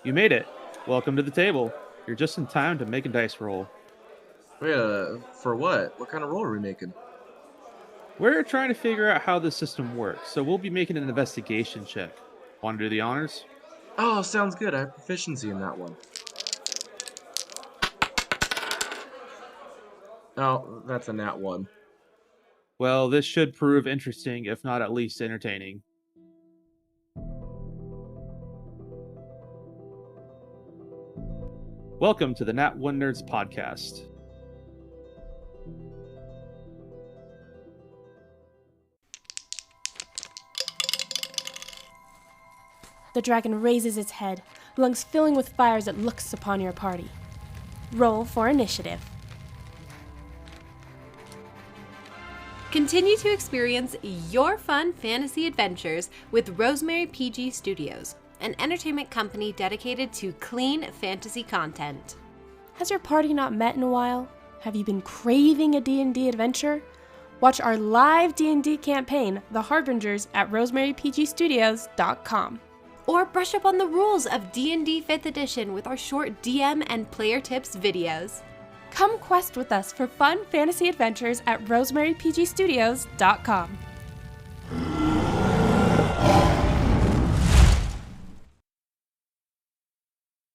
You made it. Welcome to the table. You're just in time to make a dice roll. Wait, for what? What kind of roll are we making? We're trying to figure out how this system works, so we'll be making an investigation check. Want to do the honors? Oh, sounds good. I have proficiency in that one. Oh, that's a nat one. Well, this should prove interesting, if not at least entertaining. Welcome to the Nat One Nerds podcast. The dragon raises its head, lungs filling with fire as it looks upon your party. Roll for initiative. Continue to experience your fun fantasy adventures with Rosemary PG Studios, an entertainment company dedicated to clean fantasy content. Has your party not met in a while? Have you been craving a D&D adventure? Watch our live D&D campaign, The Harbingers, at rosemarypgstudios.com. Or brush up on the rules of D&D 5th edition with our short DM and player tips videos. Come quest with us for fun fantasy adventures at rosemarypgstudios.com.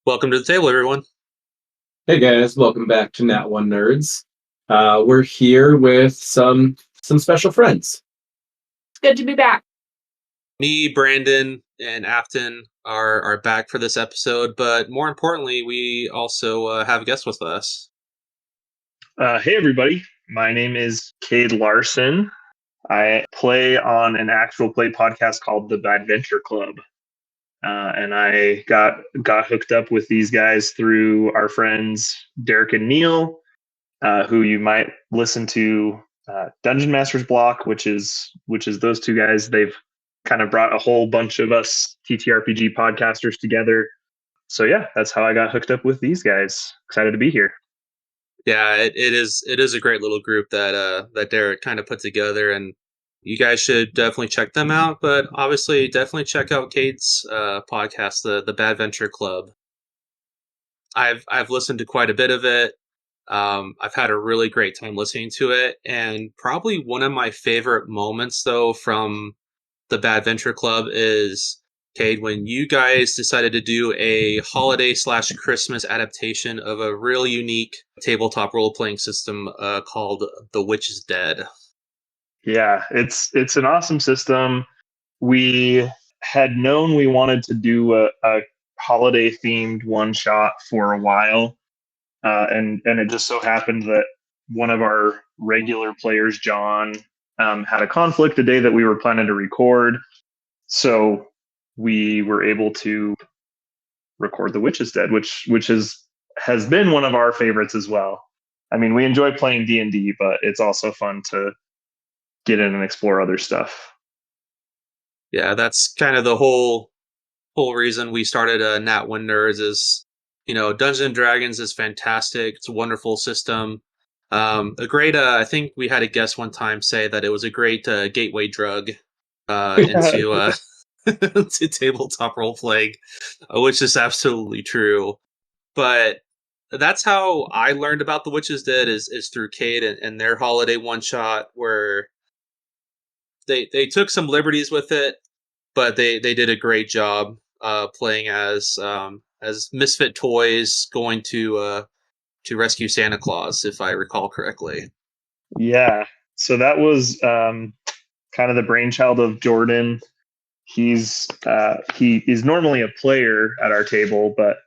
Welcome to the table, everyone. Hey guys, welcome back to Nat One Nerds. We're here with some special friends. It's good to be back. Me, Brandon, and Afton are back for this episode, but more importantly, we also have a guest with us. Hey everybody, my name is Cade Larsen. I play on an actual play podcast called the Badventure Club. And I got hooked up with these guys through our friends Derek and Neil, who you might listen to Dungeon Master's Block, which is those two guys. They've kind of brought a whole bunch of us TTRPG podcasters together. So yeah, that's how I got hooked up with these guys. Excited to be here. Yeah, it is a great little group that Derek kind of put together, and you guys should definitely check them out. But obviously, definitely check out Cade's podcast, the Badventure Club. I've listened to quite a bit of it. I've had a really great time listening to it, and probably one of my favorite moments, though, from the Badventure Club is, Cade, when you guys decided to do a holiday/Christmas adaptation of a really unique tabletop role-playing system called The Witch is Dead. Yeah, it's an awesome system. We had known we wanted to do a holiday themed one shot for a while, and it just so happened that one of our regular players, John, had a conflict the day that we were planning to record, so we were able to record The Witch is Dead, which has been one of our favorites as well. I mean, we enjoy playing D&D, but it's also fun to get in and explore other stuff. Yeah, that's kind of the whole reason we started Nat One Nerds is, Dungeons and Dragons is fantastic. It's a wonderful system. A great, I think we had a guest one time say that it was a great gateway drug into to tabletop role playing, which is absolutely true. But that's how I learned about The Witches Dead is through Cade and their holiday one shot, where they took some liberties with it, but they did a great job playing as misfit toys going to rescue Santa Claus, if I recall correctly. Yeah, so that was kind of the brainchild of Jordan. He is normally a player at our table, but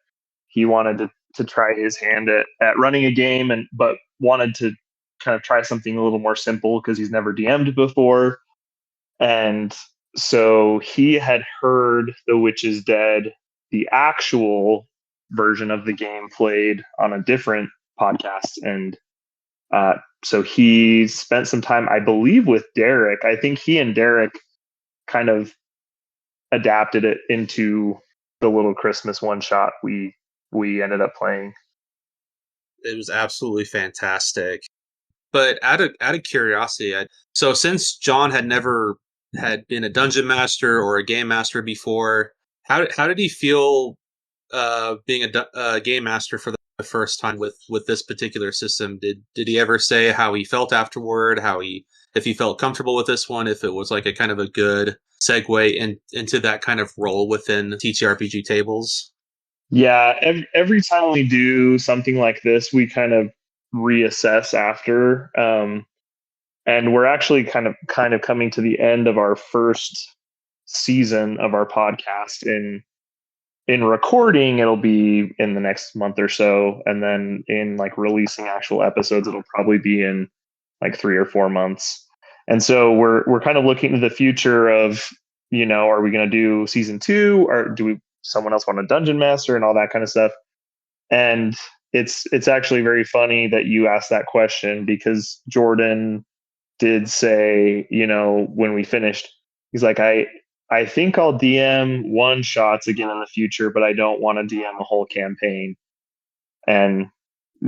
he wanted to try his hand at running a game, but wanted to kind of try something a little more simple because he's never DM'd before. And so he had heard The Witch is Dead, the actual version of the game, played on a different podcast. And so he spent some time, I believe, with Derek. I think he and Derek kind of adapted it into the little Christmas one shot we ended up playing. It was absolutely fantastic. But out of curiosity, so since John had never had been a dungeon master or a game master before, how did he feel being a game master for the first time with this particular system, did he ever say how he felt afterward? If he felt comfortable with this one, if it was like a kind of a good segue into that kind of role within TTRPG tables? Yeah, every time we do something like this, we kind of reassess after. And we're actually kind of coming to the end of our first season of our podcast. In recording, it'll be in the next month or so, and then in like releasing actual episodes, it'll probably be in like 3 or 4 months. And so we're kind of looking to the future of, are we going to do season 2, or someone else want a dungeon master and all that kind of stuff? And it's actually very funny that you asked that question, because Jordan did say, when we finished, he's like, I think I'll DM one shots again in the future, but I don't want to DM a whole campaign. And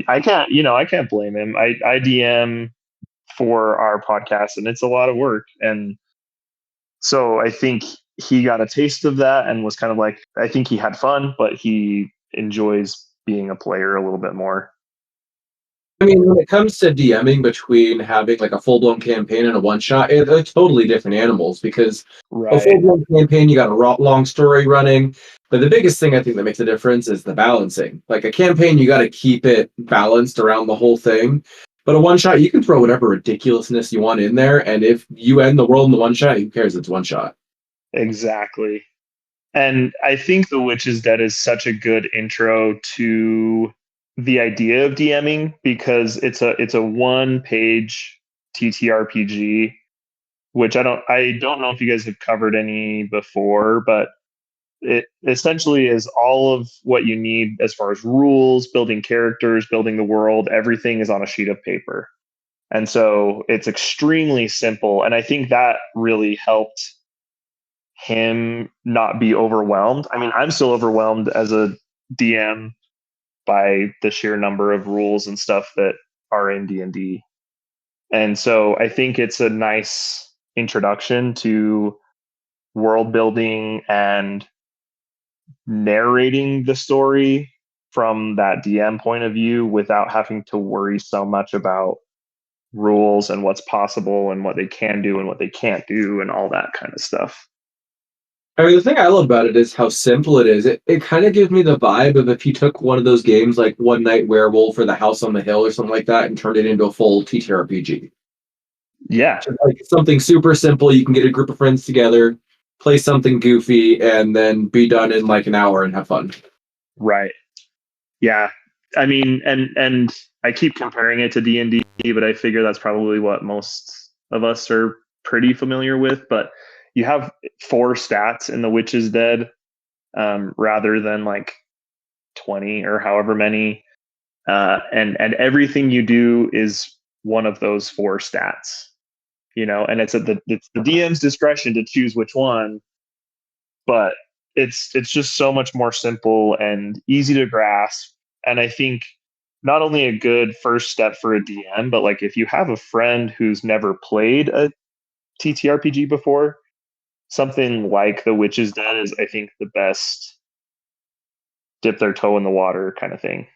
I can't blame him. I DM for our podcast, and it's a lot of work. And so I think he got a taste of that and was kind of like, I think he had fun, but he enjoys being a player a little bit more. I mean, when it comes to DMing between having like a full-blown campaign and a one-shot, they're totally different animals, because a full-blown campaign, you got a long story running, but the biggest thing I think that makes a difference is the balancing. Like a campaign, you got to keep it balanced around the whole thing, but a one-shot, you can throw whatever ridiculousness you want in there, and if you end the world in the one-shot, who cares? It's one-shot. Exactly. And I think The Witch's Dead is such a good intro to the idea of DMing, because it's a one-page TTRPG, which I don't know if you guys have covered any before, but it essentially is all of what you need as far as rules, building characters, building the world. Everything is on a sheet of paper. And so it's extremely simple. And I think that really helped him not be overwhelmed. I mean, I'm still overwhelmed as a DM by the sheer number of rules and stuff that are in D&D. And so I think it's a nice introduction to world building and narrating the story from that DM point of view, without having to worry so much about rules and what's possible and what they can do and what they can't do and all that kind of stuff. I mean, the thing I love about it is how simple it is. It kind of gives me the vibe of if you took one of those games like One Night Werewolf or The House on the Hill or something like that and turned it into a full TTRPG. Yeah. Just like something super simple. You can get a group of friends together, play something goofy, and then be done in like an hour and have fun. Right. Yeah. I mean, and I keep comparing it to D&D, but I figure that's probably what most of us are pretty familiar with. But you have 4 stats in The Witch's Dead, rather than like 20 or however many. And everything you do is one of those 4 stats, and it's the DM's discretion to choose which one, but it's just so much more simple and easy to grasp. And I think not only a good first step for a DM, but like if you have a friend who's never played a TTRPG before, something like The Witch's Dead is, I think, the best dip their toe in the water kind of thing.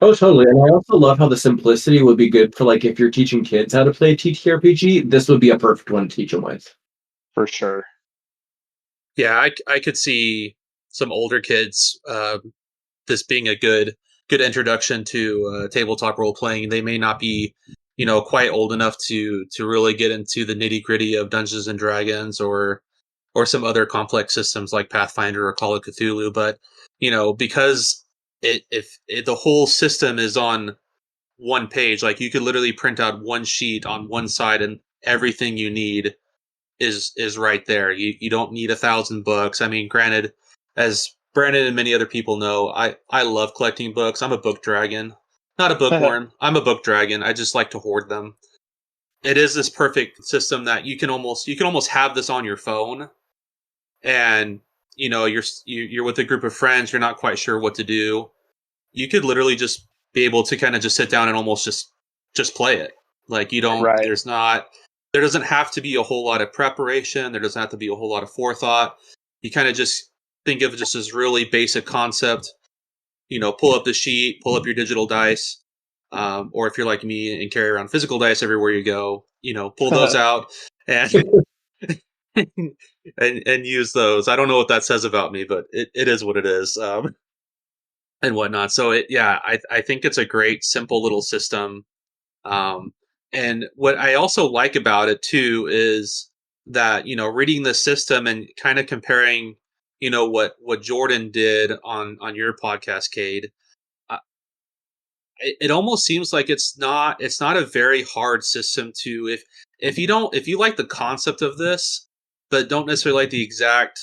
Oh, totally. And I also love how the simplicity would be good for like if you're teaching kids how to play TTRPG, this would be a perfect one to teach them with. For sure. Yeah, I could see some older kids this being a good introduction to tabletop role playing. They may not be, quite old enough to really get into the nitty gritty of Dungeons and Dragons or some other complex systems like Pathfinder or Call of Cthulhu, but because the whole system is on one page, like you could literally print out one sheet on one side and everything you need is right there. You don't need 1,000 books. I mean, granted, as Brandon and many other people know, I love collecting books. I'm a book dragon. Not a bookworm. I'm a book dragon. I just like to hoard them. It is this perfect system that you can almost have this on your phone, and you're with a group of friends. You're not quite sure what to do. You could literally just be able to kind of just sit down and almost just play it. Like you don't. Right. There doesn't have to be a whole lot of preparation. There doesn't have to be a whole lot of forethought. You kind of just think of just as really basic concept. Pull up the sheet, pull up your digital dice, or if you're like me and carry around physical dice everywhere you go, pull those out and and use those. I don't know what that says about me, but it is what it is, and whatnot. So I think it's a great, simple little system. And what I also like about it too is that, reading the system and kind of comparing, what Jordan did on your podcast, Cade. It almost seems like it's not a very hard system to, if you like the concept of this, but don't necessarily like the exact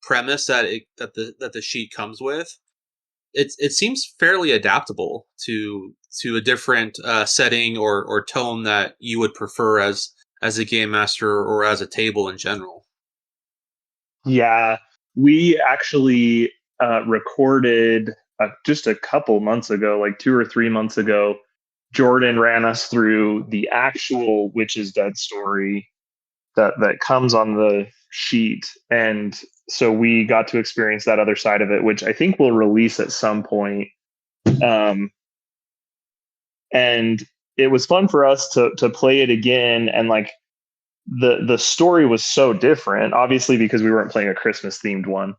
premise that the sheet comes with. It seems fairly adaptable to a different setting or tone that you would prefer as a game master or as a table in general. Yeah, we actually recorded just a couple months ago, like 2 or 3 months ago. Jordan ran us through the actual Witch is Dead story that comes on the sheet, and so we got to experience that other side of it, which I think we'll release at some point. And it was fun for us to play it again, and like the story was so different, obviously because we weren't playing a Christmas themed one,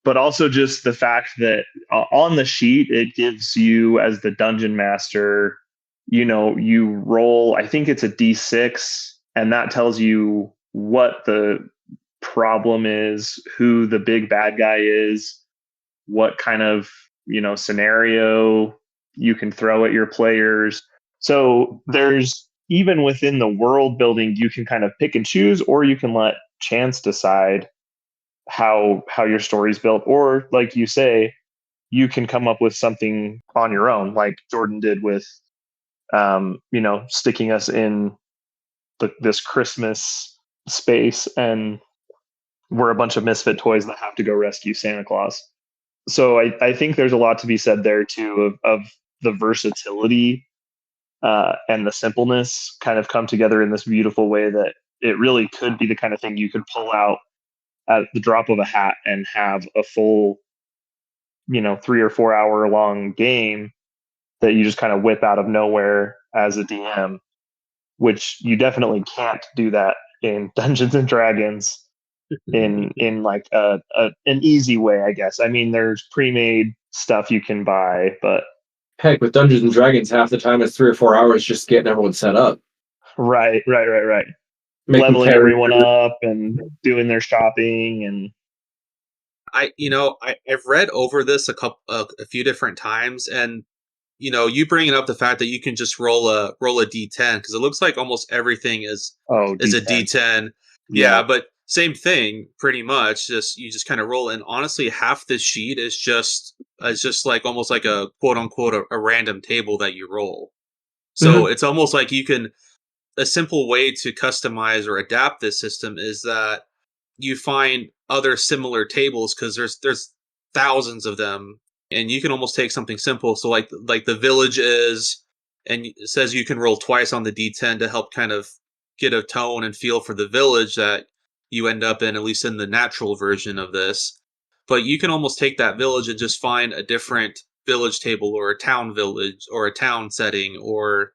but also just the fact that on the sheet it gives you, as the dungeon master, you roll, I think it's a d6, and that tells you what the problem is, who the big bad guy is, what kind of scenario you can throw at your players. So there's, even within the world building, you can kind of pick and choose, or you can let chance decide how your story's built, or like you say, you can come up with something on your own, like Jordan did with sticking us in this Christmas space, and we're a bunch of misfit toys that have to go rescue Santa Claus. So I think there's a lot to be said there too of the versatility and the simpleness kind of come together in this beautiful way that it really could be the kind of thing you could pull out at the drop of a hat and have a full 3 or 4 hour long game that you just kind of whip out of nowhere as a DM, which you definitely can't do that in Dungeons and Dragons in like an easy way, I guess. I mean, there's pre-made stuff you can buy, but heck, with Dungeons and Dragons, half the time it's 3 or 4 hours just getting everyone set up. Right. Making Leveling everyone up and doing their shopping. And I've read over this a few different times, and you bringing up the fact that you can just roll a d10, because it looks like almost everything is a d10. Yeah, but same thing pretty much. You just kind of roll, and honestly, half this sheet is just like almost like a quote unquote a random table that you roll. So it's almost like a simple way to customize or adapt this system is that you find other similar tables, because there's thousands of them, and you can almost take something simple. So like the village is, and it says you can roll twice on the d10 to help kind of get a tone and feel for the village that you end up in, at least in the natural version of this. But you can almost take that village and just find a different village table, or a town village, or a town setting, or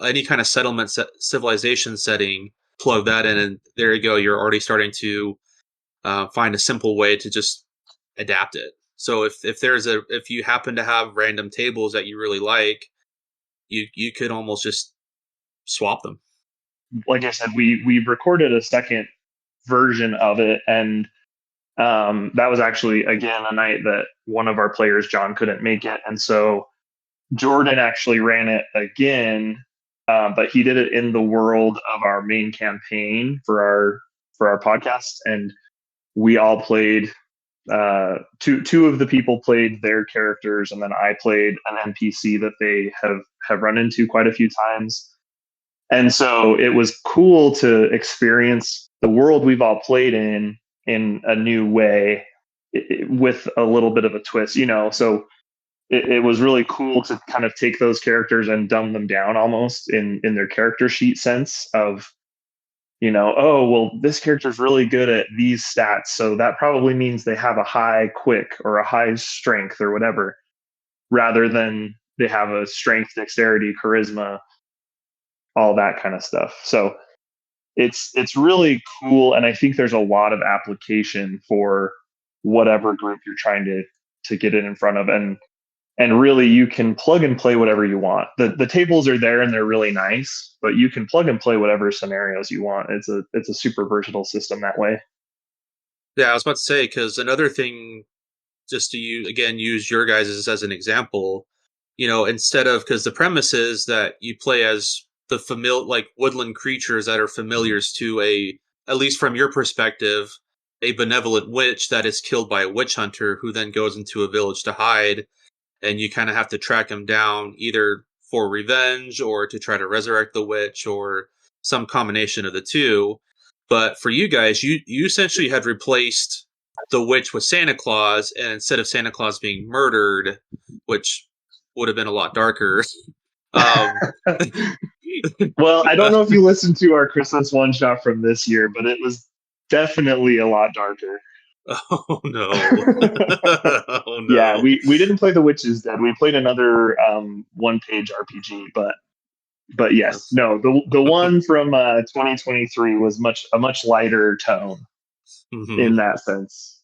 any kind of settlement civilization setting, plug that in, and there you go. You're already starting to find a simple way to just adapt it. So if you happen to have random tables that you really like, you could almost just swap them. Like I said, we recorded a second version of it, and that was actually, again, a night that one of our players, John, couldn't make it, and so Jordan actually ran it again, but he did it in the world of our main campaign for our podcast, and we all played. Two of the people played their characters, and then I played an NPC that they have run into quite a few times. And so it was cool to experience the world we've all played in a new way, with a little bit of a twist, so it was really cool to kind of take those characters and dumb them down almost in their character sheet sense of, oh, well, this character's really good at these stats, so that probably means they have a high quick or a high strength or whatever, rather than they have a strength, dexterity, charisma, all that kind of stuff. So it's really cool, and I think there's a lot of application for whatever group you're trying to get it in front of, and really you can plug and play whatever you want. The tables are there and they're really nice, but you can plug and play whatever scenarios you want. It's a super versatile system that way. Yeah, I was about to say, because another thing, just to use your guys' as an example, instead of, because the premise is that you play as the like woodland creatures that are familiars to at least from your perspective, a benevolent witch that is killed by a witch hunter who then goes into a village to hide, and you kind of have to track him down either for revenge or to try to resurrect the witch or some combination of the two. But for you guys, you essentially had replaced the witch with Santa Claus, and instead of Santa Claus being murdered, which would have been a lot darker. Well, I don't know if you listened to our Christmas one shot from this year, but it was definitely a lot darker. Oh no! Oh no! Yeah, we didn't play The Witch is Dead. We played another one-page RPG, but yes, no, the one from 2023 was a much lighter tone in that sense.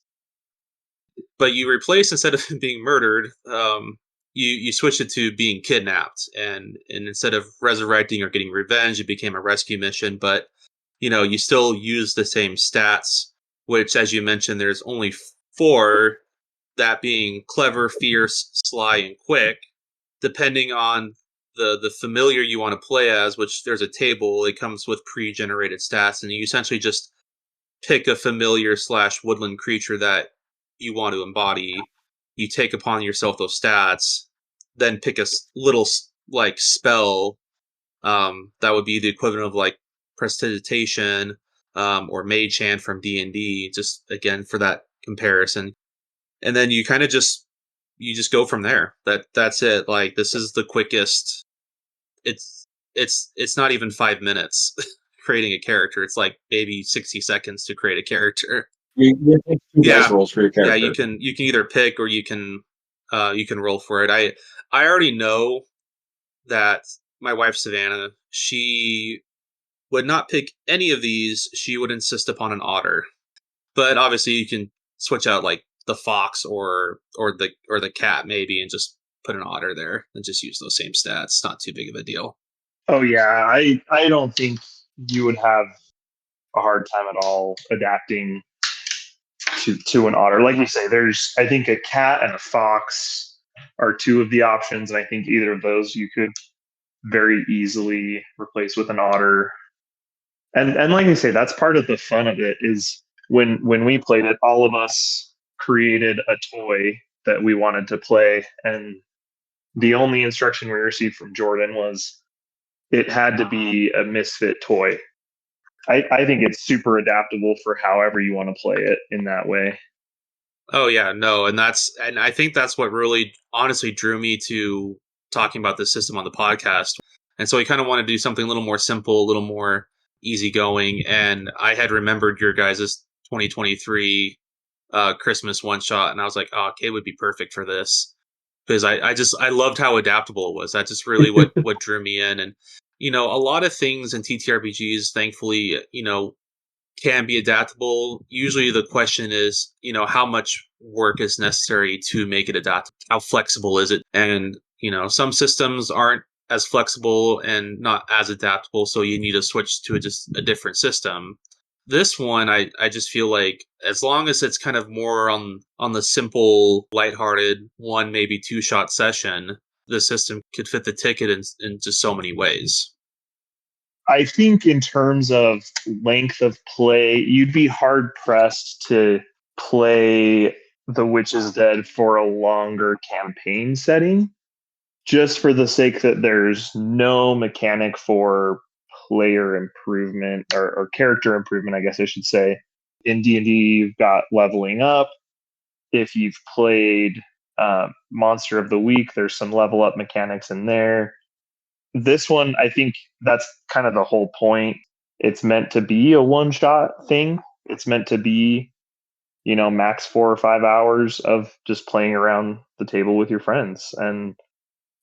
But you replaced, instead of being murdered, you switched it to being kidnapped, and instead of resurrecting or getting revenge, it became a rescue mission. But you still use the same stats, which, as you mentioned, there's only 4, that being clever, fierce, sly, and quick. Depending on the familiar you want to play as, which there's a table, it comes with pre-generated stats, and you essentially just pick a familiar / woodland creature that you want to embody. You take upon yourself those stats, then pick a little like spell that would be the equivalent of like prestidigitation or mage hand from D&D, just again for that comparison. And then you kind of just go from there. That's it. Like, this is the quickest. It's not even 5 minutes creating a character. It's like maybe 60 seconds to create a character. You take 2 dice rolls for your character. Yeah, you can either pick or you can roll for it. I already know that my wife Savannah, she would not pick any of these. She would insist upon an otter. But obviously you can switch out like the fox or the cat maybe, and just put an otter there and just use those same stats. It's not too big of a deal. Oh yeah, I don't think you would have a hard time at all adapting to an otter. Like you say, there's, I think, a cat and a fox are 2 of the options, and I think either of those you could very easily replace with an otter. And like I say, that's part of the fun of it, is when we played it, all of us created a toy that we wanted to play, and the only instruction we received from Jordan was it had to be a misfit toy. I think it's super adaptable for however you want to play it in that way. Oh yeah, no, and I think that's what really honestly drew me to talking about this system on the podcast. And so we kind of want to do something a little more simple, a little more easygoing. And I had remembered your guys' 2023 Christmas one shot, and I was like, oh, Cade would be perfect for this, because I loved how adaptable it was. That's just really what drew me in. And a lot of things in TTRPGs, thankfully, can be adaptable. Usually the question is, how much work is necessary to make it adaptable? How flexible is it? And, some systems aren't as flexible and not as adaptable, so you need to switch to just a different system. This one, I just feel like, as long as it's kind of more on the simple, lighthearted 1, maybe 2 shot session, the system could fit the ticket in just so many ways. I think in terms of length of play, you'd be hard pressed to play The Witch is Dead for a longer campaign setting, just for the sake that there's no mechanic for player improvement or character improvement, I guess I should say. In D&D, you've got leveling up. If you've played Monster of the Week, there's some level up mechanics in there. This one, I think that's kind of the whole point. it's meant to be a one-shot thing. It's meant to be, max 4 or 5 hours of just playing around the table with your friends and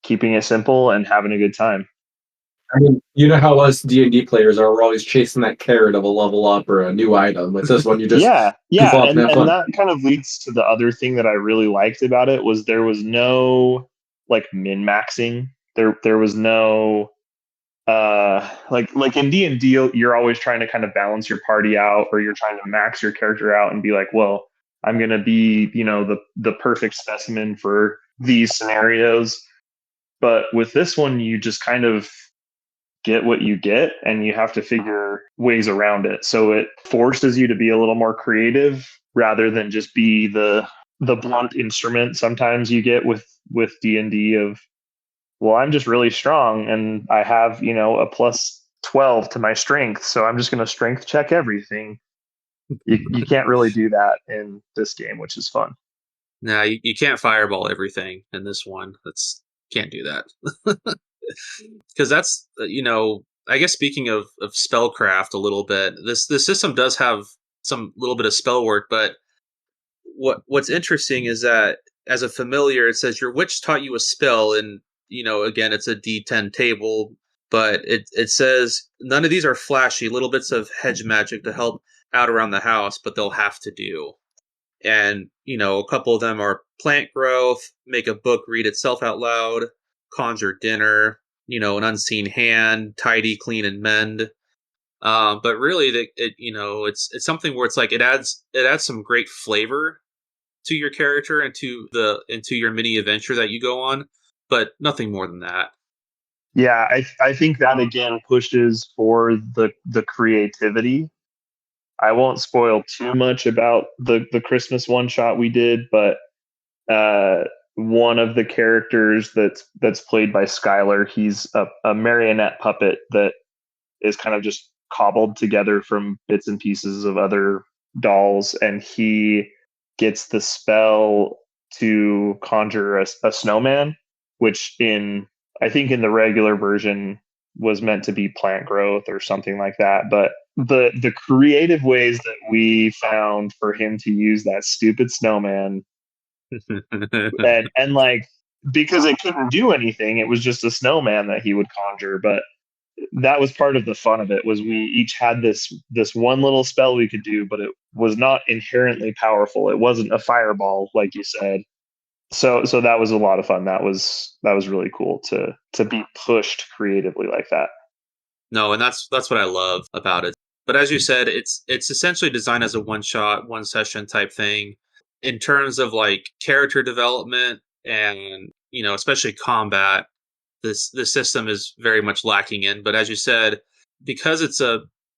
keeping it simple and having a good time. I mean, you know how us D&D players are. We're always chasing that carrot of a level up or a new item. With this one, you just goof off and have fun. that kind of leads to the other thing that I really liked about it was there was no like min-maxing. There was no like in D&D, you're always trying to kind of balance your party out, or you're trying to max your character out and be like, well, I'm gonna be the perfect specimen for these scenarios. But with this one, you just kind of get what you get, and you have to figure ways around it. So it forces you to be a little more creative rather than just be the blunt instrument sometimes you get with D&D of, well, I'm just really strong and I have, a plus 12 to my strength, so I'm just going to strength check everything. You can't really do that in this game, which is fun. Nah, you can't fireball everything in this one. Can't do that. Because that's, I guess speaking of spellcraft a little bit, this system does have some little bit of spell work, but what's interesting is that as a familiar, it says your witch taught you a spell, and again, it's a D10 table, but it says none of these are flashy, little bits of hedge magic to help out around the house, but they'll have to do. And, a couple of them are plant growth, make a book read itself out loud, conjure dinner, an unseen hand, tidy, clean, and mend. But really, it's something where it's like it adds some great flavor to your character and into your mini adventure that you go on, but nothing more than that. Yeah, I think that again pushes for the creativity. I won't spoil too much about the Christmas one shot we did, but one of the characters that's played by Skylar, he's a marionette puppet that is kind of just cobbled together from bits and pieces of other dolls, and he gets the spell to conjure a snowman, which I think in the regular version was meant to be plant growth or something like that. But the creative ways that we found for him to use that stupid snowman and like, because it couldn't do anything, it was just a snowman that he would conjure. But that was part of the fun of it, was we each had this one little spell we could do, but it was not inherently powerful. It wasn't a fireball, like you said. So that was a lot of fun. That was really cool to be pushed creatively like that. No, and that's what I love about it. But as you said, it's essentially designed as a one shot, one session type thing. In terms of like character development and especially combat, this system is very much lacking in. But as you said, because it's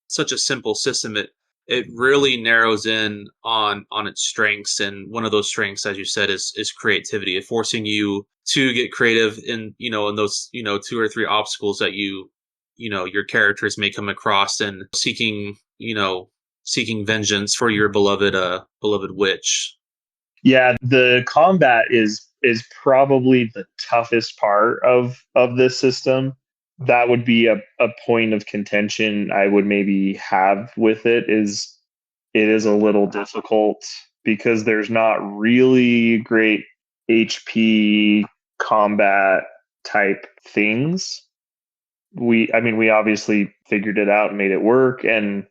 such a simple system, it really narrows in on its strengths, and one of those strengths, as you said, is creativity. It forcing you to get creative in in those 2 or 3 obstacles that your characters may come across, and seeking vengeance for your beloved witch. Yeah, the combat is probably the toughest part of this system. That would be a point of contention I would maybe have with it is a little difficult because there's not really great HP combat type things. We obviously figured it out and made it work, and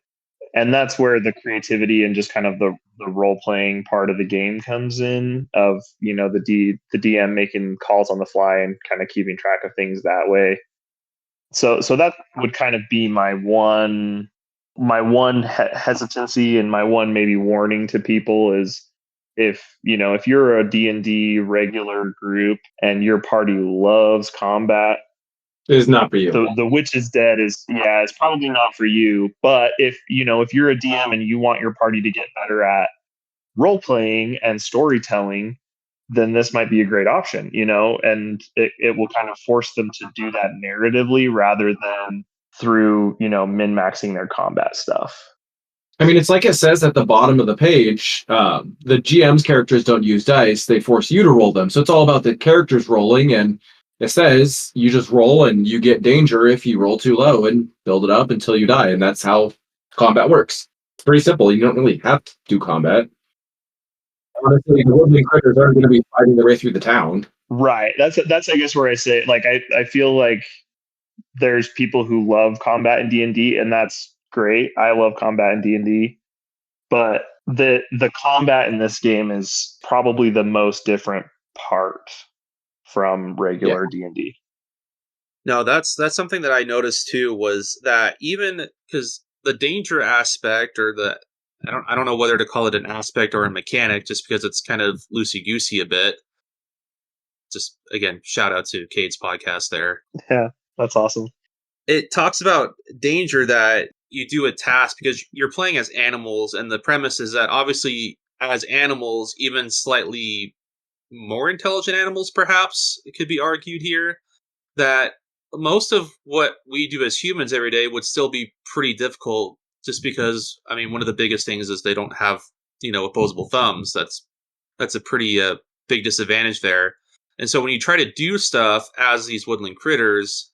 that's where the creativity and just kind of the role playing part of the game comes in, of the DM making calls on the fly and kind of keeping track of things that way. So that would kind of be my one hesitancy and my one maybe warning to people is, if you're a D&D regular group and your party loves combat, it is not for you. The Witch is Dead it's probably not for you. But if you're a DM and you want your party to get better at role playing and storytelling, then this might be a great option, and it will kind of force them to do that narratively rather than through, min-maxing their combat stuff. I mean, it's like it says at the bottom of the page, the GM's characters don't use dice, they force you to roll them. So it's all about the characters rolling, and It says you just roll and you get danger if you roll too low and build it up until you die. And that's how combat works. It's pretty simple. You don't really have to do combat. Honestly, the woodland critters aren't going to be fighting their way through the town. Right. That's I guess where I say, like, I feel like there's people who love combat in D&D, and that's great. I love combat in D&D, but the combat in this game is probably the most different part from regular D&D. No, that's something that I noticed too, was that even because the danger aspect, or the I don't know whether to call it an aspect or a mechanic, just because it's kind of loosey goosey a bit. Just again, shout out to Cade's podcast there. Yeah, that's awesome. It talks about danger that you do a task because you're playing as animals, and the premise is that obviously as animals, even slightly more intelligent animals, perhaps it could be argued here, that most of what we do as humans every day would still be pretty difficult, just because, I mean, one of the biggest things is they don't have, opposable thumbs. That's a pretty big disadvantage there. And so when you try to do stuff as these woodland critters,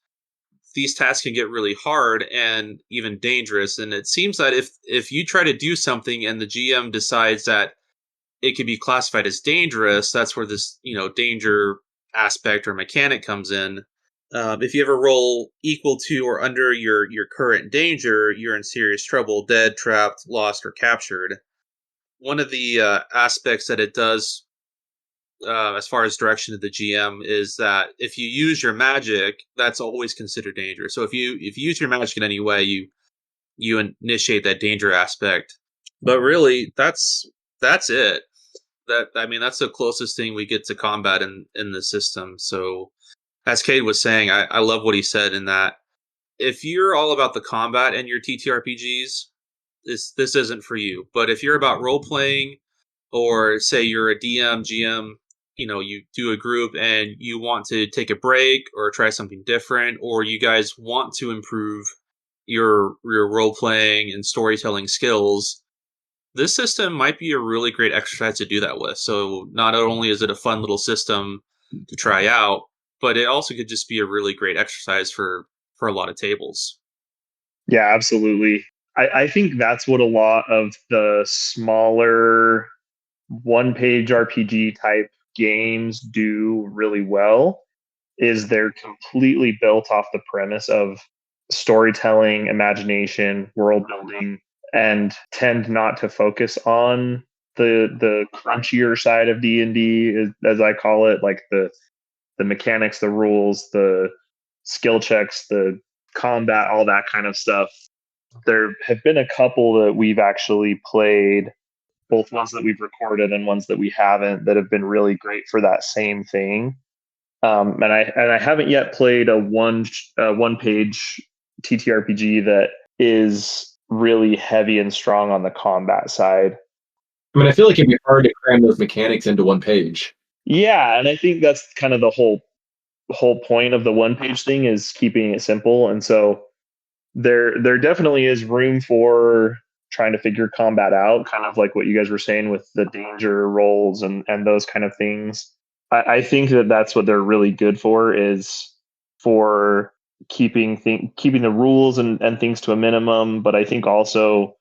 these tasks can get really hard and even dangerous. And it seems that if you try to do something and the GM decides that it could be classified as dangerous, that's where this, danger aspect or mechanic comes in. If you ever roll equal to or under your current danger, you're in serious trouble: dead, trapped, lost, or captured. One of the aspects that it does, as far as direction of the GM, is that if you use your magic, that's always considered danger. So if you use your magic in any way, you initiate that danger aspect. But really, that's it. That's the closest thing we get to combat in the system. So, as Cade was saying, I love what he said in that if you're all about the combat in your TTRPGs, this isn't for you. But if you're about role playing, or say you're a DM, GM, you do a group and you want to take a break or try something different, or you guys want to improve your role playing and storytelling skills, this system might be a really great exercise to do that with. So not only is it a fun little system to try out, but it also could just be a really great exercise for a lot of tables. Yeah, absolutely. I think that's what a lot of the smaller one-page RPG type games do really well, is they're completely built off the premise of storytelling, imagination, world building, and tend not to focus on the crunchier side of D&D, as I call it, like the mechanics, the rules, the skill checks, the combat, all that kind of stuff. There have been a couple that we've actually played, both ones that we've recorded and ones that we haven't, that have been really great for that same thing. And I haven't yet played a one-page TTRPG that is really heavy and strong on the combat side. I mean, I feel like it'd be hard to cram those mechanics into one page. Yeah, and I think that's kind of the whole point of the one-page thing, is keeping it simple. And so there definitely is room for trying to figure combat out, kind of like what you guys were saying with the danger rolls and those kind of things. I think that's what they're really good for, is for keeping the rules and things to a minimum. But I think also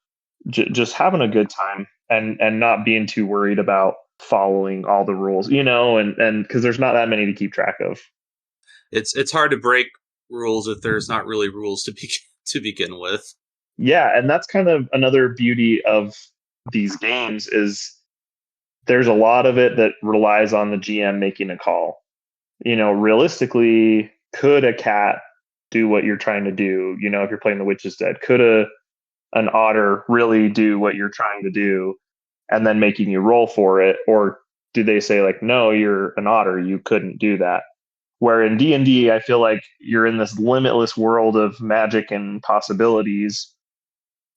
just having a good time and not being too worried about following all the rules, and because there's not that many to keep track of. It's hard to break rules if there's not really rules to begin with. Yeah, and that's kind of another beauty of these games, is there's a lot of it that relies on the GM making a call. Realistically, could a cat do what you're trying to do? If you're playing The Witch is Dead, could an otter really do what you're trying to do, and then making you roll for it? Or do they say, like, no, you're an otter, you couldn't do that? Where in D&D, I feel like you're in this limitless world of magic and possibilities.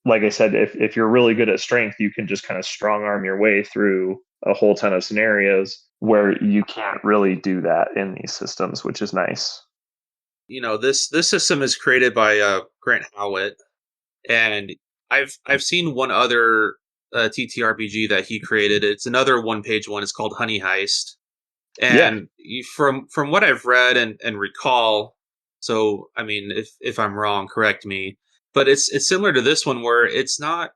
Like I said, if you're really good at strength, you can just kind of strong arm your way through a whole ton of scenarios where you can't really do that in these systems, which is nice. This system is created by Grant Howlit, and I've seen one other TTRPG that he created. It's another one-page one. It's called Honey Heist, And from what I've read and recall, so I mean, if I'm wrong, correct me. But it's similar to this one where it's not.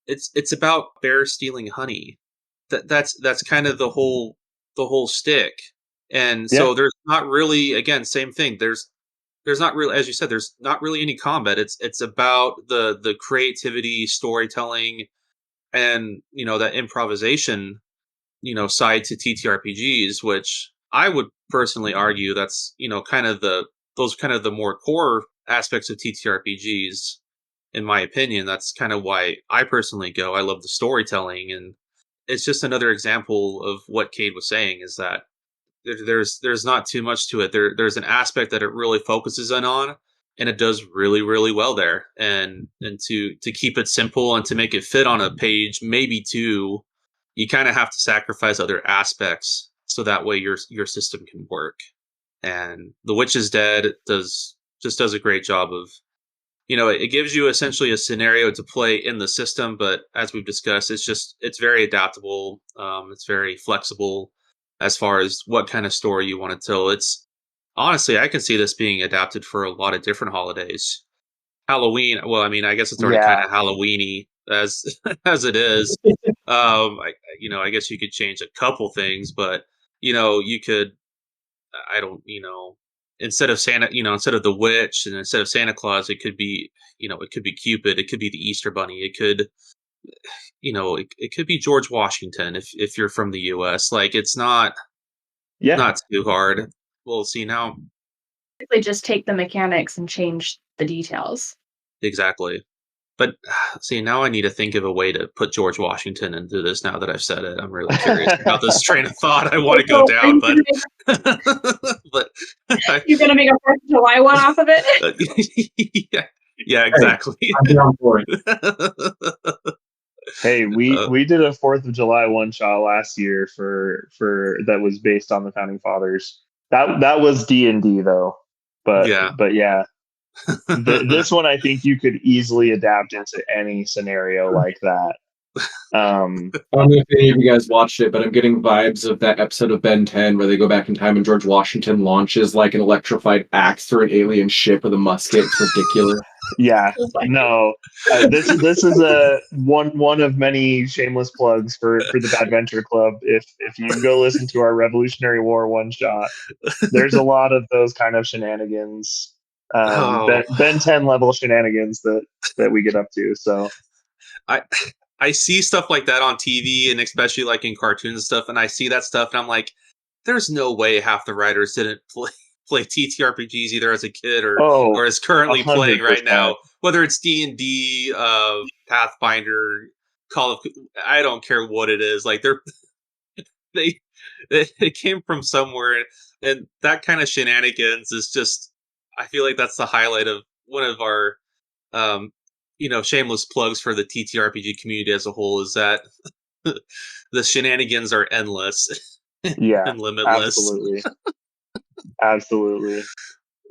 It's about bears stealing honey. That's kind of the whole stick. And Yeah. so there's not really, again, same thing. There's not really, as you said, there's not really any combat. It's about the creativity, storytelling, and that improvisation side to TTRPGs, which I would personally argue that's kind of the more core aspects of TTRPGs. In my opinion, that's kind of why I personally go. I love the storytelling, and it's just another example of what Cade was saying, is that there's not too much to it. There's an aspect that it really focuses in on, and it does really really well there. And to keep it simple and to make it fit on a page, maybe two, you kind of have to sacrifice other aspects so that way your system can work. And The Witch is Dead does a great job of it gives you essentially a scenario to play in the system, but as we've discussed, it's very adaptable. It's very flexible as far as what kind of story you want to tell. It's honestly, I can see this being adapted for a lot of different holidays. Halloween, well, I mean, I guess it's already kind of Halloweeny as as it is. I guess you could change a couple things, but you could, I don't, instead of Santa, instead of the witch and instead of Santa Claus, it could be, it could be Cupid, it could be the Easter Bunny, it could, it could be George Washington if you're from the U.S. Like, it's not too hard. We'll see now. Basically, just take the mechanics and change the details. Exactly. But see, now I need to think of a way to put George Washington into this. Now that I've said it, I'm really curious about this train of thought. I want to go down, but You're gonna make a 4th of July one off of it. yeah, exactly. I'm down for it. Hey, we did a 4th of July one shot last year for that was based on the founding fathers. That was D&D though, but yeah. This one, I think you could easily adapt into any scenario like that. I don't know if any of you guys watched it, but I'm getting vibes of that episode of Ben 10 where they go back in time and George Washington launches like an electrified axe through an alien ship with a musket. It's ridiculous. Yeah, no, this is a one of many shameless plugs for the Badventure Club. If you go listen to our Revolutionary War one shot, there's a lot of those kind of shenanigans. Ben 10 level shenanigans that we get up to. So I see stuff like that on TV, and especially like in cartoons and stuff, and I see that stuff and I'm like, there's no way half the writers didn't play TTRPGs either as a kid or is currently 100%. Playing right now, whether it's D&D, Pathfinder, Call of, I don't care what it is. Like it came from somewhere, and that kind of shenanigans is just, I feel like that's the highlight of one of our, shameless plugs for the TTRPG community as a whole, is that the shenanigans are endless. Yeah, and limitless. Absolutely.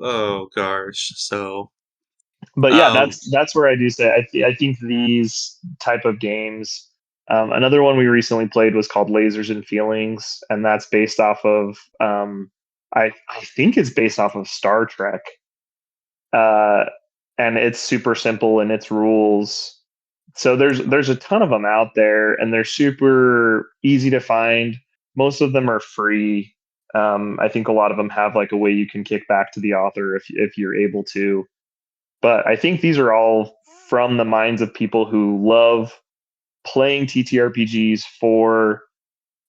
Oh gosh. So, but yeah, that's where I do say I think these type of games. Another one we recently played was called Lasers and Feelings, and that's based off of I think it's based off of Star Trek. And it's super simple in its rules. So there's a ton of them out there, and they're super easy to find. Most of them are free. I think a lot of them have like a way you can kick back to the author if you're able to. But I think these are all from the minds of people who love playing TTRPGs for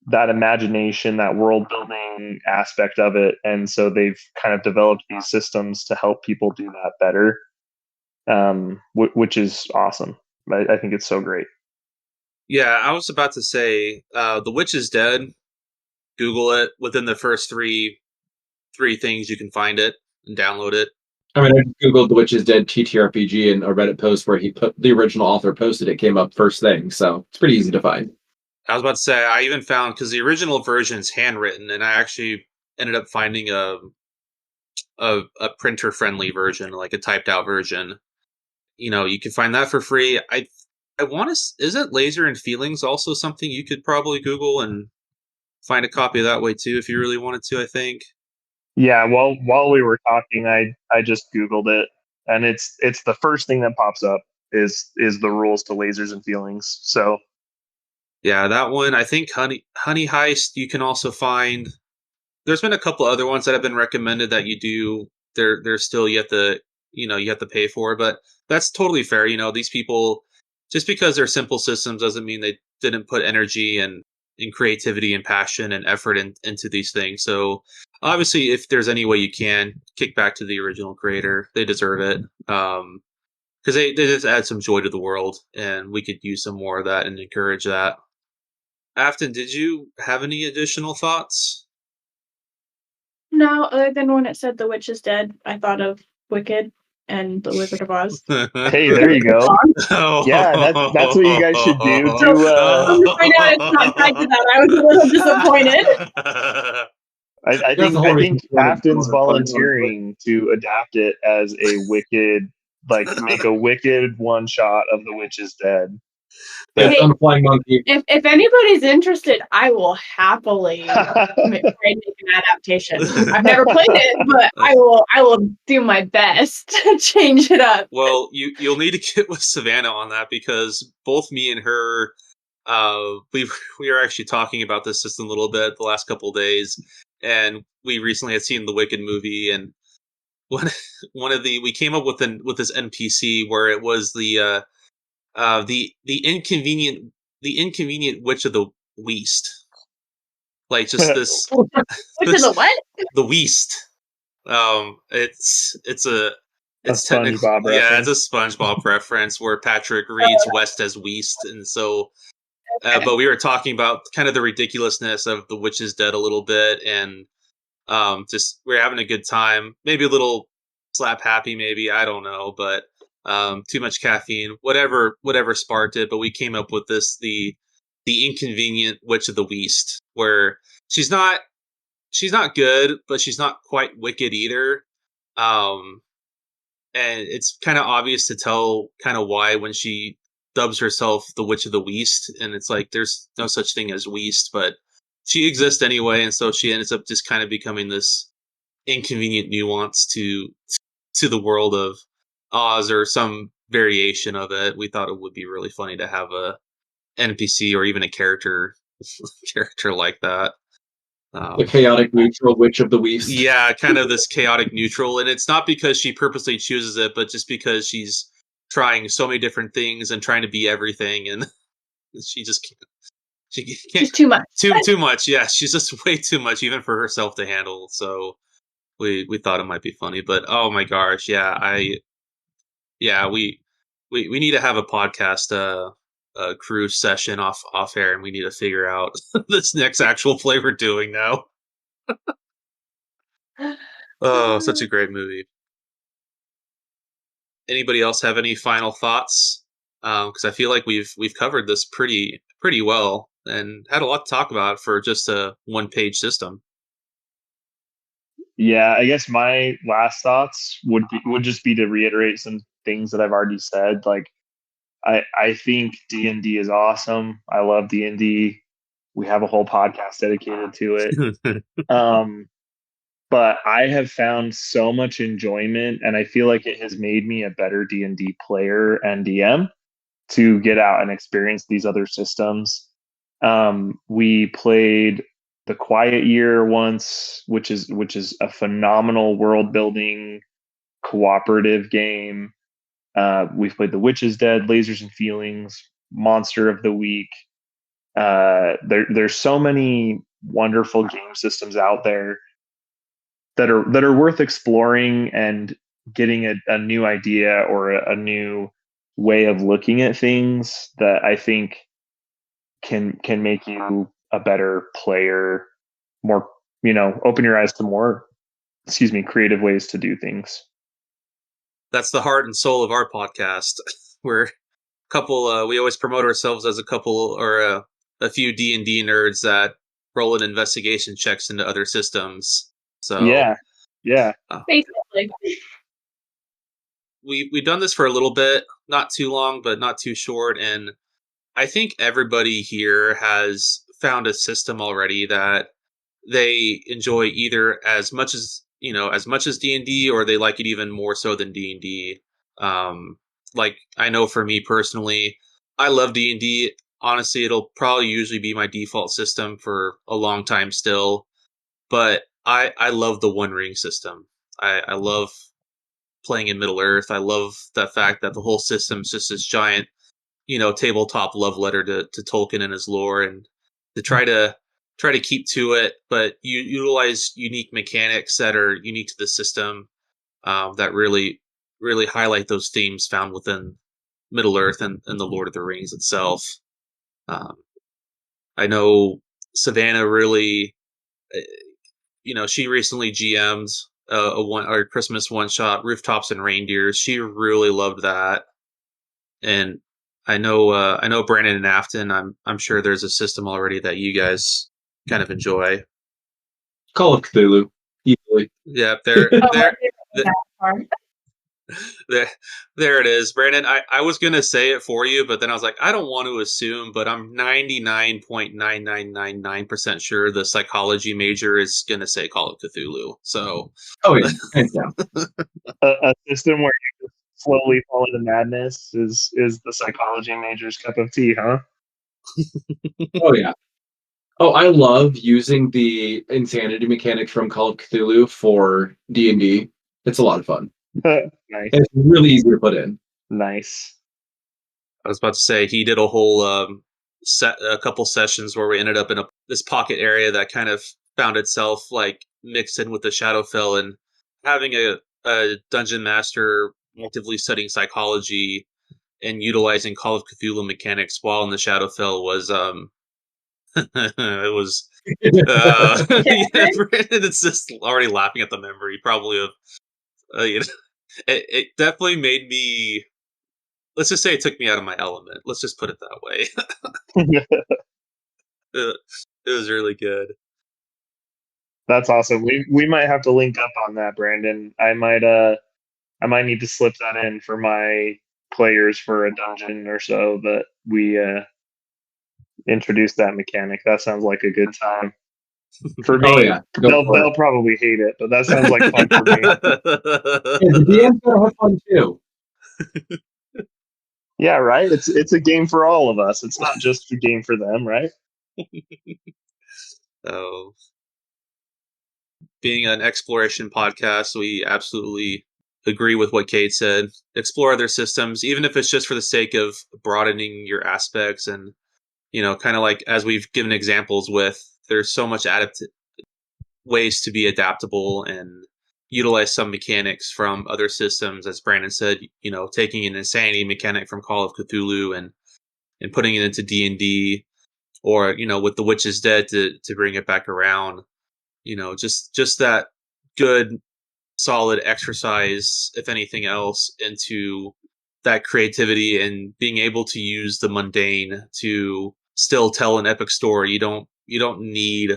that imagination, that world building aspect of it. And so they've kind of developed these systems to help people do that better, which is awesome. I think it's so great. Yeah, I was about to say, The Witch is Dead. Google it. Within the first three things, you can find it and download it. I mean, I just Googled The Witch is Dead TTRPG, and a Reddit post where he put the original author posted it came up first thing, so it's pretty easy to find. I was about to say, I even found, because the original version is handwritten, and I actually ended up finding a printer friendly version, like a typed out version. You can find that for free. I want to. Isn't Laser and Feelings also something you could probably Google and find a copy that way too if you really wanted to, I think. Yeah, while we were talking, I just Googled it, and it's the first thing that pops up is the rules to Lasers and Feelings. So Yeah, that one. I think Honey Heist you can also find. There's been a couple other ones that have been recommended that you do. They're still you have to pay for, but that's totally fair. These people, just because they're simple systems doesn't mean they didn't put energy and creativity and passion and effort into these things. So obviously, if there's any way you can kick back to the original creator, they deserve it. Because they just add some joy to the world, and we could use some more of that and encourage that. Afton, did you have any additional thoughts? No, other than when it said the witch is dead, I thought of Wicked and the Wizard of Oz. hey, there you go. Yeah, that's what you guys should do. So, come to find out it's not tied to that. I was a little disappointed. I think Afton's volunteering to adapt it as a Wicked, like make a Wicked one shot of the witch is dead. Yes, I'm a flying monkey. If anybody's interested, I will happily try and make an adaptation. I've never played it, but I will do my best to change it up. Well, you'll need to get with Savannah on that, because both me and her, we were actually talking about this system a little bit the last couple of days, and we recently had seen the Wicked movie, and we came up with this NPC where it was the inconvenient witch of the Weast, like just this Which is a what? the Weast. It's a SpongeBob reference. Yeah, it's a SpongeBob reference where Patrick reads West as Weast, and so. But we were talking about kind of the ridiculousness of the witch is dead a little bit, and just we're having a good time. Maybe a little slap happy, maybe, I don't know, but too much caffeine, whatever sparked it. But we came up with the inconvenient witch of the Weast, where she's not good, but she's not quite wicked either. And it's kind of obvious to tell kind of why when she dubs herself the Witch of the Weast, and it's like there's no such thing as Weast, but she exists anyway, and so she ends up just kind of becoming this inconvenient nuance to the world of Oz, or some variation of it. We thought it would be really funny to have a NPC or even a character like that. The chaotic neutral witch of the Weast. Yeah, kind of this chaotic neutral, and it's not because she purposely chooses it, but just because she's trying so many different things and trying to be everything, and she just can't. She's too much. Too much. Yeah, she's just way too much, even for herself to handle. So we thought it might be funny, but oh my gosh, we need to have a podcast a crew session off air, and we need to figure out this next actual play we're doing now. Oh, such a great movie. Anybody else have any final thoughts? Because I feel like we've covered this pretty well and had a lot to talk about for just a one-page system. Yeah, I guess my last thoughts would just be to reiterate some things that I've already said. Like, I think D&D is awesome. I love D&D. We have a whole podcast dedicated to it. But I have found so much enjoyment, and I feel like it has made me a better D&D player and DM to get out and experience these other systems. We played The Quiet Year once, which is a phenomenal world building cooperative game. We've played The Witch is Dead, Lasers and Feelings, Monster of the Week. There's so many wonderful game systems out there that are worth exploring and getting a new idea or a new way of looking at things that I think can make you a better player, more, open your eyes to more, creative ways to do things. That's the heart and soul of our podcast. We're a couple, we always promote ourselves as a couple or a few D&D nerds that roll in investigation checks into other systems. So yeah. Basically. We've done this for a little bit, not too long, but not too short, and I think everybody here has found a system already that they enjoy either as much as D&D, or they like it even more so than D&D. Like, I know for me personally, I love D&D. Honestly, it'll probably usually be my default system for a long time still, but I love the One Ring system. I love playing in Middle Earth. I love the fact that the whole system's just this giant, tabletop love letter to Tolkien and his lore, and to try to keep to it, but you utilize unique mechanics that are unique to the system, that really highlight those themes found within Middle Earth and the Lord of the Rings itself. Um, I know Savannah really, uh, she recently GM'd a Christmas one shot, Rooftops and Reindeers. She really loved that, and I know Brandon and Afton. I'm sure there's a system already that you guys kind of enjoy. Call of Cthulhu, easily. Yeah, Oh, my favorite that part. there it is, Brandon. I was gonna say it for you, but then I was like, I don't want to assume, but I'm 99.9999% sure the psychology major is gonna say Call of Cthulhu. So, Oh yeah, hands down. A system where you just slowly fall into madness is the psychology major's cup of tea, huh? Oh yeah. Oh, I love using the insanity mechanic from Call of Cthulhu for D&D. It's a lot of fun. Nice, And it's really easy to put in. nice. I was about to say he did a whole a couple sessions where we ended up in this pocket area that kind of found itself like mixed in with the Shadowfell, and having a dungeon master actively studying psychology and utilizing Call of Cthulhu mechanics while in the Shadowfell was it was yeah, Brandon is just already laughing at the memory probably of it definitely made me, let's just say it took me out of my element. Let's just put it that way. It was really good. That's awesome. We might have to link up on that, Brandon. I might need to slip that in for my players for a dungeon or so that we introduce that mechanic. That sounds like a good time. For me, Oh yeah, go for they'll it. probably hate it, but that sounds like fun for me. Yeah, the DM's gotta have fun too. Yeah, right. It's a game for all of us. It's not just a game for them, right? So, being an exploration podcast, we absolutely agree with what Cade said. Explore other systems, even if it's just for the sake of broadening your aspects, and kind of like as we've given examples with. There's so much ways to be adaptable and utilize some mechanics from other systems, as Brandon said. Taking an insanity mechanic from Call of Cthulhu and putting it into D&D, or with The Witch is Dead to bring it back around. Just that good solid exercise, if anything else, into that creativity and being able to use the mundane to still tell an epic story. You don't need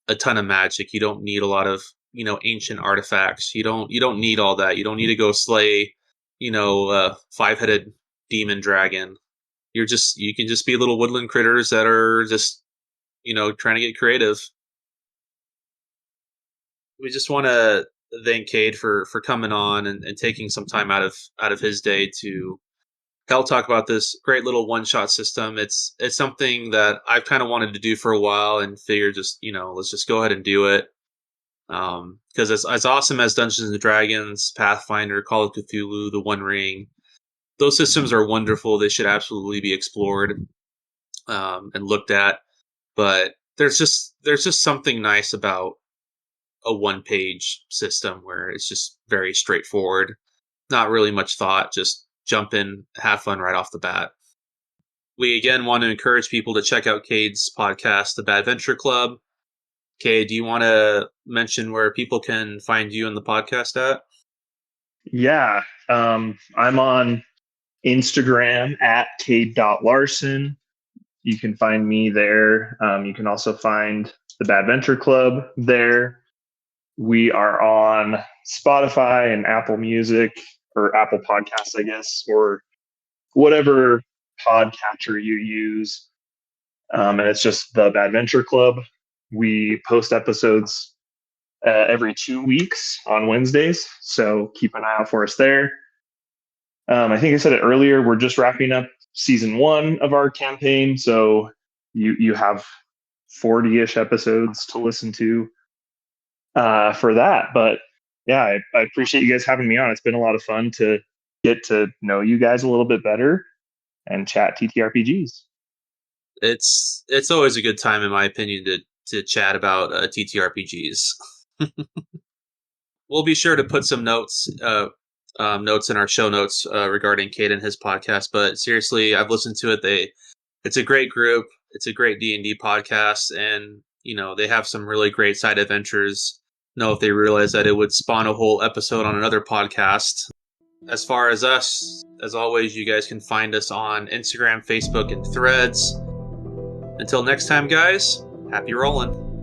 a ton of magic. You don't need a lot of ancient artifacts. You don't need all that. You don't need to go slay a 5-headed demon dragon. You can just be little woodland critters that are just trying to get creative. We just want to thank Cade for coming on and taking some time out of his day to help talk about this great little one shot system. It's something that I've kind of wanted to do for a while, and figured just let's just go ahead and do it. Because as awesome as Dungeons and Dragons, Pathfinder, Call of Cthulhu, The One Ring, those systems are wonderful. They should absolutely be explored, and looked at. But there's just something nice about a one-page system where it's just very straightforward, not really much thought, just jump in, have fun right off the bat. We again want to encourage people to check out Cade's podcast, The Badventure Club. Cade, do you want to mention where people can find you and the podcast at? Yeah. I'm on Instagram at Cade.Larsen. You can find me there. You can also find the Badventure Club there. We are on Spotify and Apple Music, or Apple Podcasts, I guess, or whatever podcatcher you use. And it's just the Badventure Club. We post episodes every 2 weeks on Wednesdays, so keep an eye out for us there. I think I said it earlier, we're just wrapping up season 1 of our campaign, so you have 40-ish episodes to listen to for that. But yeah, I appreciate you guys having me on. It's been a lot of fun to get to know you guys a little bit better and chat TTRPGs. It's always a good time, in my opinion, to chat about TTRPGs. We'll be sure to put some notes in our show notes regarding Cade and his podcast. But seriously, I've listened to it. It's a great group. It's a great D&D podcast, and they have some really great side adventures. Know if they realize that it would spawn a whole episode on another podcast. As far as us, as always, you guys can find us on Instagram, Facebook, and Threads. Until next time, guys, happy rolling.